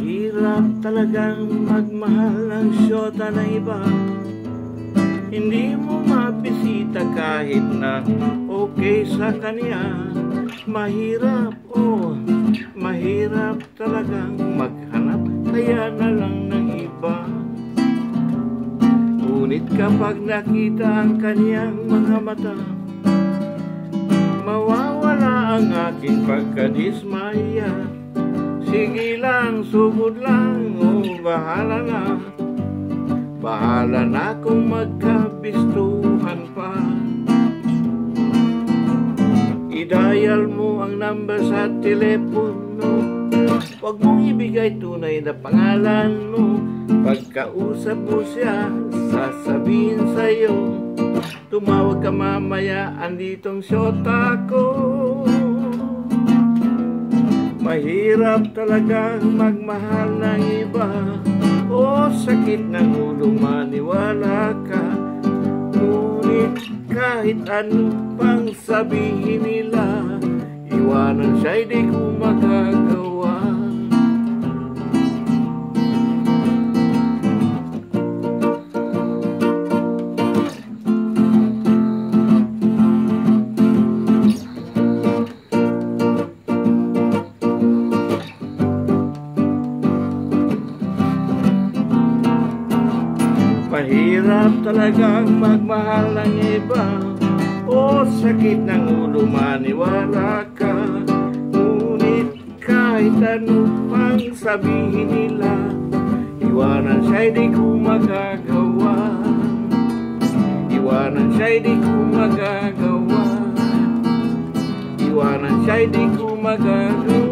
Mahirap talagang magmahal ng syota na iba. Hindi mo mabisita kahit na okay sa kanya. Mahirap, oh, mahirap talagang maghanap, kaya na lang ng iba. Ngunit kapag nakita ang kanyang mga mata, mawawala ang aking pagkadismaya. Sige lang, sugod lang, oh, bahala na. Bahala na kung magkabistuhan pa. I-dial mo ang number sa telepono. Huwag mong ibigay tunay na pangalan mo. Pagkausap mo siya, sasabihin sa'yo, tumawag ka mamaya, anditong syota ko. Mahirap talagang magmahal ng iba. O sakit ng ulo, maniwala ka. Ngunit kahit ano pang sabihin nila, iwanan siya'y di ko magagawa. Mahirap talagang magmahal ng iba. O sakit ng ulo, maniwala ka. Ngunit kahit ano pang sabihin nila, iwanan siya'y di ko magagawa. Iwanan siya'y di ko magagawa. Iwanan siya'y di ko magagawa.